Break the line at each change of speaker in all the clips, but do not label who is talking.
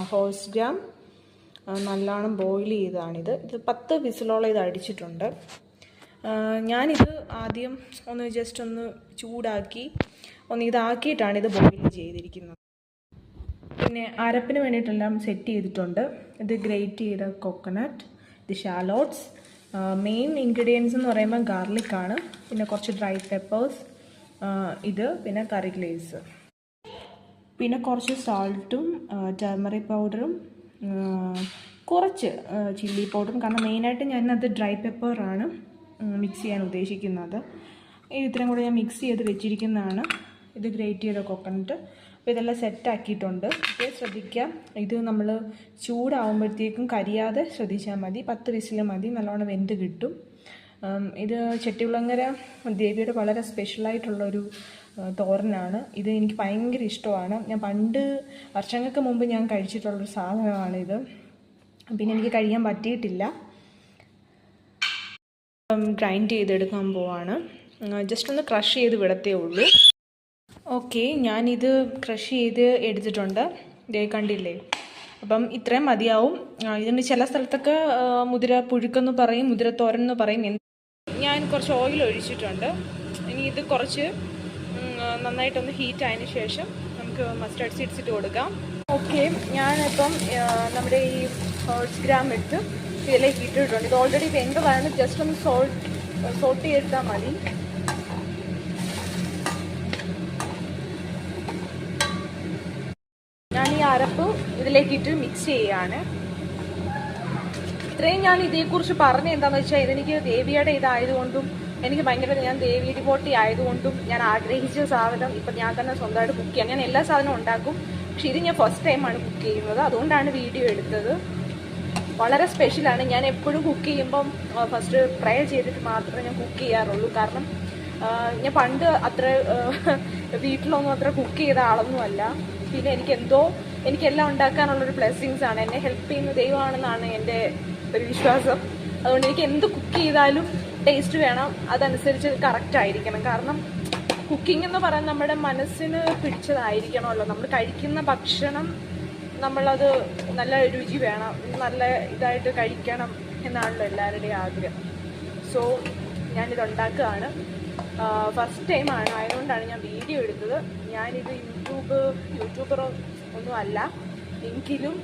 Horse gram നല്ലോണം boil ചെയ്തതാണിത്. ഇത് 10 വിസിലോളം ഇത് അടിച്ചിട്ടുണ്ട്. ഞാനിത് ആദ്യം ജസ്റ്റ് ഒന്ന് ചൂടാക്കി ഇതാക്കിയിട്ടാണ് ഇത് ബോയിൽ ചെയ്തിരിക്കുന്നത്. പിന്നെ അരപ്പിന് വേണ്ടിയിട്ടെല്ലാം സെറ്റ് ചെയ്തിട്ടുണ്ട്. ഇത് ഗ്രേറ്റ് ചെയ്ത കോക്കനട്ട്, ഇത് ഷാലോട്ട്സ്, മെയിൻ ഇൻഗ്രീഡിയൻസ് എന്ന് പറയുമ്പോൾ ഗാർലിക്കാണ്, പിന്നെ കുറച്ച് ഡ്രൈ പെപ്പേഴ്സ്, ഇത് പിന്നെ കറി ഗ്ലേസ്, പിന്നെ കുറച്ച് സാൾട്ടും ടർമറിക് പൗഡറും കുറച്ച് ചില്ലി പൗഡറും. കാരണം മെയിനായിട്ട് ഞാനത് ഡ്രൈ പെപ്പറാണ് മിക്സ് ചെയ്യാൻ ഉദ്ദേശിക്കുന്നത്. ഇത്രയും കൂടെ ഞാൻ മിക്സ് ചെയ്ത് വെച്ചിരിക്കുന്നതാണ്. ഇത് ഗ്രേറ്റ് ചെയ്ത കോക്കനട്ട്. അപ്പോൾ ഇതെല്ലാം സെറ്റാക്കിയിട്ടുണ്ട്. ഇത് ശ്രദ്ധിക്കാം, ഇത് നമ്മൾ ചൂടാവുമ്പോഴത്തേക്കും കരിയാതെ ശ്രദ്ധിച്ചാൽ മതി. 10 വിസിൽ മതി, നല്ലോണം വെന്ത് കിട്ടും. ഇത് ചെട്ടികുളങ്ങര ദേവിയുടെ വളരെ സ്പെഷ്യലായിട്ടുള്ളൊരു തോരനാണ്. ഇത് എനിക്ക് ഭയങ്കര ഇഷ്ടമാണ്. ഞാൻ പണ്ട് വർഷങ്ങൾക്ക് മുമ്പ് ഞാൻ കഴിച്ചിട്ടുള്ളൊരു സാധനമാണിത്. പിന്നെ എനിക്ക് കഴിയാൻ പറ്റിയിട്ടില്ല. ഗ്രൈൻഡ് ചെയ്തെടുക്കാൻ പോവാണ്. ജസ്റ്റ് ഒന്ന് ക്രഷ് ചെയ്ത് വിടത്തേ ഉള്ളൂ. ഓക്കെ, ഞാനിത് ക്രഷ് ചെയ്ത് എടുത്തിട്ടുണ്ട്. ഇതേ കണ്ടില്ലേ? അപ്പം ഇത്രയും മതിയാവും. ഇതിന് ചില സ്ഥലത്തൊക്കെ മുതിര പുഴുക്കെന്ന് പറയും, മുതിര തോരൻ എന്ന് പറയും. ഞാൻ കുറച്ച് ഓയിൽ ഒഴിച്ചിട്ടുണ്ട്. ഇനി ഇത് കുറച്ച് നന്നായിട്ടൊന്ന് ഹീറ്റ് ആയതിന് ശേഷം നമുക്ക് മസ്റ്റാർഡ് സീഡ്സ് ഇട്ട് കൊടുക്കാം. ഓക്കെ, ഞാനിപ്പം നമ്മുടെ ഈ ഹോഴ്സ് ഗ്രാം എടുത്ത് ഇതിലേക്ക് ഇട്ടിട്ടുണ്ട്. ഇത് ഓൾറെഡി വെന്തതാണ്. ജസ്റ്റ് ഒന്ന് സോട്ട് ചെയ്തെടുത്താൽ മതി. ഞാൻ ഈ അരപ്പ് ഇതിലേക്കിട്ട് മിക്സ് ചെയ്യാണ്. ഇത്രയും ഞാൻ ഇതേക്കുറിച്ച് പറഞ്ഞ എന്താണെന്ന് വെച്ചാൽ, ഇതെനിക്ക് ദേവിയുടെ ഇതായതുകൊണ്ടും എനിക്ക് ഭയങ്കര, ഞാൻ ദേവി ഡിവോട്ടി ആയതുകൊണ്ടും ഞാൻ ആഗ്രഹിച്ച സാധനം ഇപ്പം ഞാൻ തന്നെ സ്വന്തമായിട്ട് കുക്ക് ചെയ്യാം. ഞാൻ എല്ലാ സാധനവും ഉണ്ടാക്കും, പക്ഷെ ഇത് ഞാൻ ഫസ്റ്റ് ടൈമാണ് കുക്ക് ചെയ്യുന്നത്. അതുകൊണ്ടാണ് വീഡിയോ എടുത്തത്. വളരെ സ്പെഷ്യലാണ്. ഞാൻ എപ്പോഴും കുക്ക് ചെയ്യുമ്പം ഫസ്റ്റ് ട്രൈ ചെയ്തിട്ട് മാത്രമേ ഞാൻ കുക്ക് ചെയ്യാറുള്ളൂ. കാരണം ഞാൻ പണ്ട് അത്ര വീട്ടിലൊന്നും അത്ര കുക്ക് ചെയ്ത ആളൊന്നുമല്ല. പിന്നെ എനിക്കെല്ലാം ഉണ്ടാക്കാനുള്ളൊരു ബ്ലെസ്സിങ്സ് ആണ്. എന്നെ ഹെൽപ്പ് ചെയ്യുന്ന ദൈവമാണെന്നാണ് എൻ്റെ ഒരു വിശ്വാസം. അതുകൊണ്ട് എനിക്ക് എന്ത് കുക്ക് ചെയ്താലും ടേസ്റ്റ് വേണം, അതനുസരിച്ച് കറക്റ്റ് ആയിരിക്കണം. കാരണം കുക്കിംഗ് എന്ന് പറയുന്നത് നമ്മുടെ മനസ്സിന് പിടിച്ചതായിരിക്കണമല്ലോ. നമ്മൾ കഴിക്കുന്ന ഭക്ഷണം നമ്മളത് നല്ല രുചി വേണം, നല്ല ഇതായിട്ട് കഴിക്കണം എന്നാണല്ലോ എല്ലാവരുടെയും ആഗ്രഹം. സോ ഞാനിത് ഉണ്ടാക്കുകയാണ്. ഫസ്റ്റ് ടൈമാണ്, ആയതുകൊണ്ടാണ് ഞാൻ വീഡിയോ എടുത്തത്. ഞാനിത് യൂട്യൂബറോ ഒന്നും അല്ല, എങ്കിലും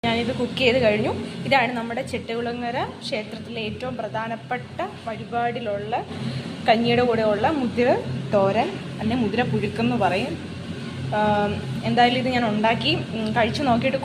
ഞാനിത് കുക്ക് ചെയ്ത് കഴിഞ്ഞു. ഇതാണ് നമ്മുടെ ചെട്ടികുളങ്ങര ക്ഷേത്രത്തിലെ ഏറ്റവും പ്രധാനപ്പെട്ട വഴിപാടിലുള്ള കഞ്ഞിയുടെ കൂടെയുള്ള മുതിര തോരൻ, അല്ലെങ്കിൽ മുതിര പുഴുക്കെന്ന് പറയും. എന്തായാലും ഇത് ഞാൻ ഉണ്ടാക്കി കഴിച്ചു നോക്കിയിട്ട്